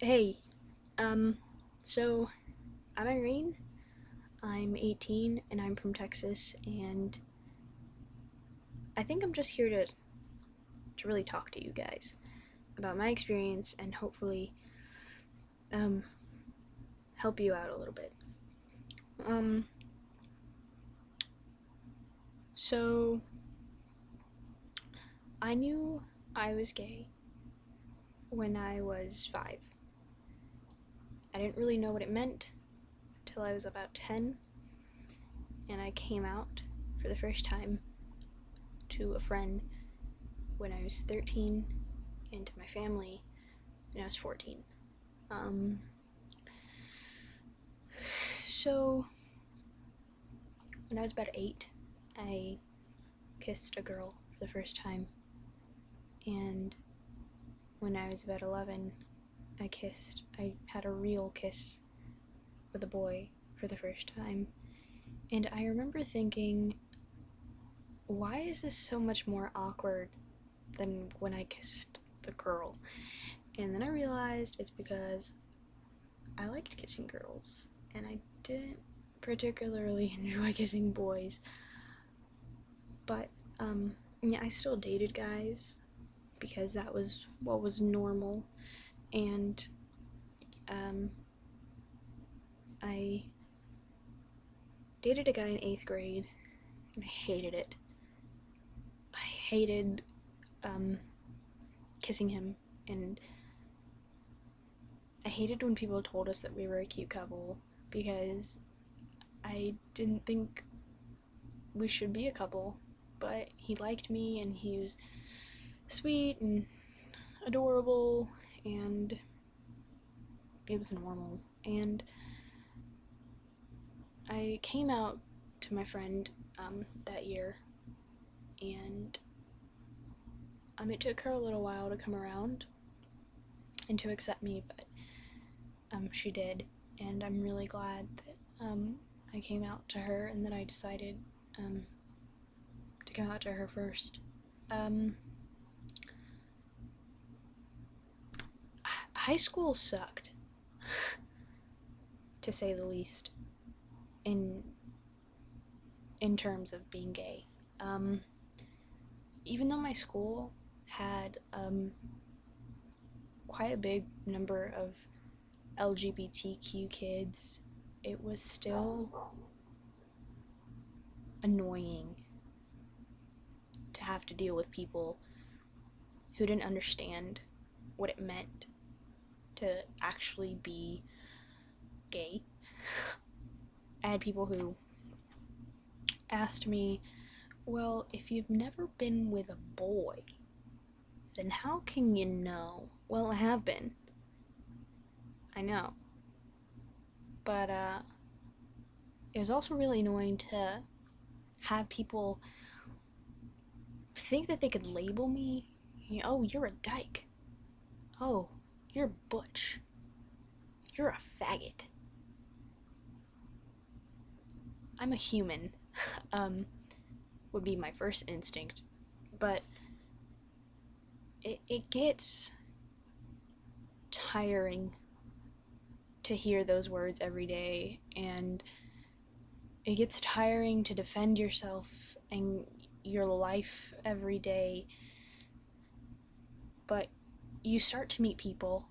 Hey, so I'm Irene. I'm 18 and I'm from Texas, and I think I'm just here to really talk to you guys about my experience and hopefully um, help you out a little bit. Um, so I knew I was gay when I was 5. I didn't really know what it meant until I was about 10, and I came out for the first time to a friend when I was 13 and to my family when I was 14. Um, so, when I was about 8, I kissed a girl for the first time, and when I was about 11, I had a real kiss with a boy for the first time, and I remember thinking, why is this so much more awkward than when I kissed the girl? And then I realized it's because I liked kissing girls, and I didn't particularly enjoy kissing boys. But, yeah, I still dated guys because that was what was normal, and, I dated a guy in 8th grade, and I hated it. I hated, kissing him, and I hated when people told us that we were a cute couple because I didn't think we should be a couple, but he liked me, and he was sweet and adorable, and it was normal. And I came out to my friend that year, and it took her a little while to come around and to accept me, but she did, and I'm really glad that I came out to her and that I decided to come out to her first. Um, High school sucked, to say the least, in terms of being gay. Even though my school had quite a big number of LGBTQ kids, it was still annoying to have to deal with people who didn't understand what it meant to actually be gay. I had people who asked me, well, if you've never been with a boy, then how can you know? Well, I have been. I know. But, it was also really annoying to have people think that they could label me. Oh, you're a dyke. Oh, you're butch. You're a faggot. I'm a human, would be my first instinct. But it gets tiring to hear those words every day, and it gets tiring to defend yourself and your life every day. But you start to meet people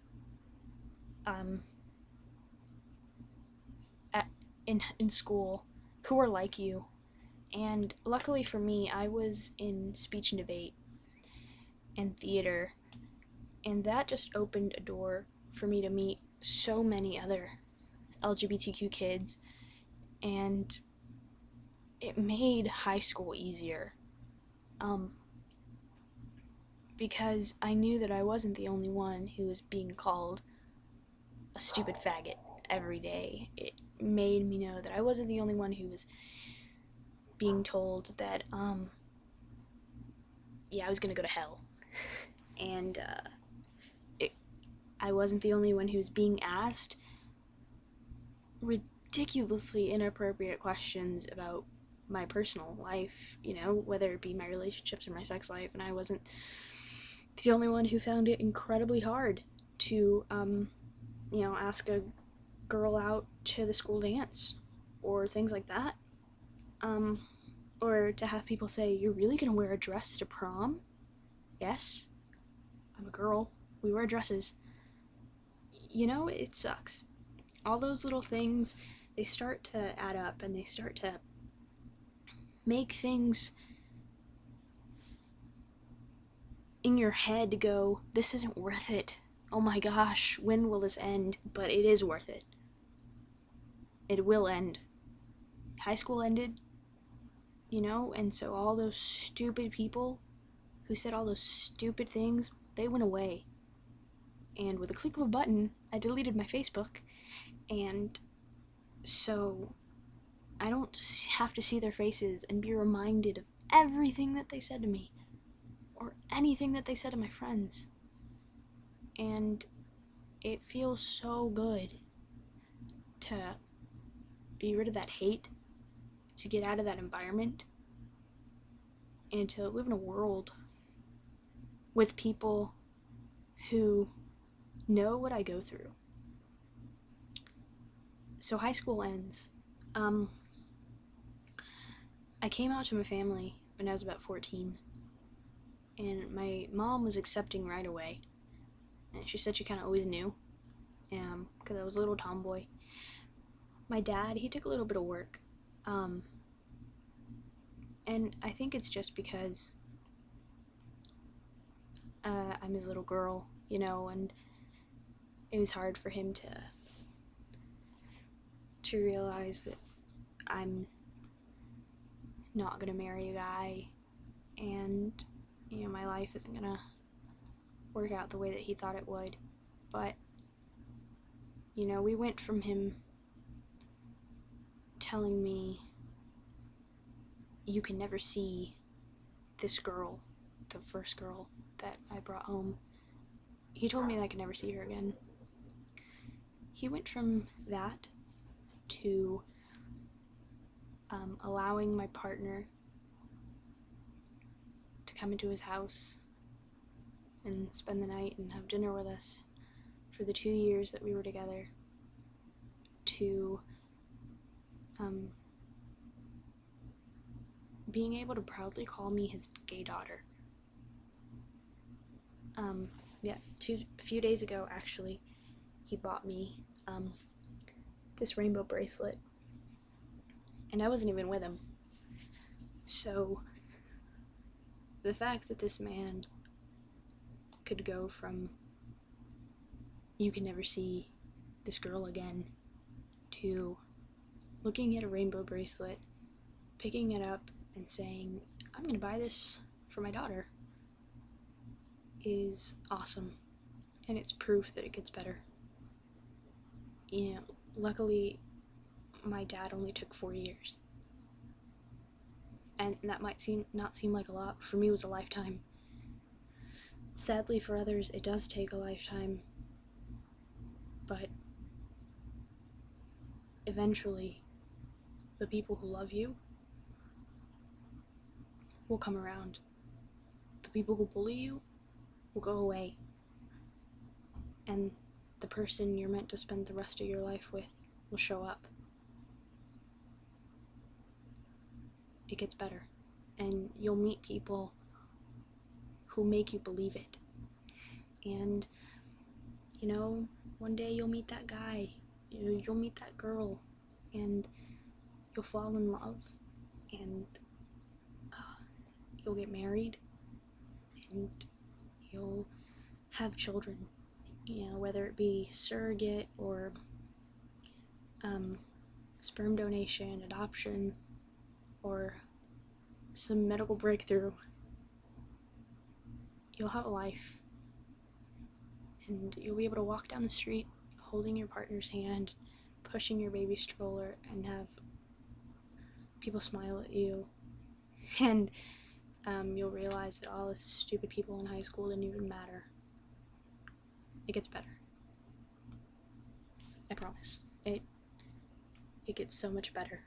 at, in school who are like you. And luckily for me, I was in speech and debate and theater, and that just opened a door for me to meet so many other LGBTQ kids, and it made high school easier. Because I knew that I wasn't the only one who was being called a stupid faggot every day. It made me know that I wasn't the only one who was being told that, yeah, I was gonna go to hell. And, I wasn't the only one who was being asked ridiculously inappropriate questions about my personal life, whether it be my relationships or my sex life, and I wasn't the only one who found it incredibly hard to ask a girl out to the school dance or things like that. Or to have people say, "You're really gonna wear a dress to prom?" Yes, I'm a girl. We wear dresses. It sucks. All those little things, they start to add up and they start to make things in your head go, this isn't worth it. Oh my gosh, when will this end? But it is worth it. It will end. High school ended, and so all those stupid people who said all those stupid things, they went away. And with a click of a button, I deleted my Facebook, and so I don't have to see their faces and be reminded of everything that they said to me, or anything that they said to my friends. And it feels so good to be rid of that hate, to get out of that environment, and to live in a world with people who know what I go through. So high school ends. I came out to my family when I was about 14, and my mom was accepting right away. And she said she kind of always knew, because I was a little tomboy. My dad, he took a little bit of work, and I think it's just because I'm his little girl, and it was hard for him to realize that I'm not gonna marry a guy, and my life isn't gonna work out the way that he thought it would. But we went from him telling me, you can never see this girl, the first girl that I brought home. He told me that I could never see her again. He went from that to allowing my partner to come into his house and spend the night and have dinner with us for the 2 years that we were together, to being able to proudly call me his gay daughter. A few days ago, actually, he bought me this rainbow bracelet, and I wasn't even with him. So the fact that this man could go from, you can never see this girl again, to looking at a rainbow bracelet, picking it up, and saying, I'm gonna buy this for my daughter, is awesome. And it's proof that it gets better. Luckily, my dad only took 4 years. And that might not seem like a lot, but for me it was a lifetime. Sadly, for others, it does take a lifetime. But eventually, the people who love you will come around. The people who bully you will go away. And the person you're meant to spend the rest of your life with will show up. It gets better. And you'll meet people who make you believe it. And, one day you'll meet that guy, you'll meet that girl, and you'll fall in love, and you'll get married, and you'll have children, whether it be surrogate or sperm donation, adoption, or some medical breakthrough. You'll have a life, and you'll be able to walk down the street holding your partner's hand, pushing your baby stroller, and have people smile at you, and you'll realize that all the stupid people in high school didn't even matter. It gets better. I promise. It gets so much better.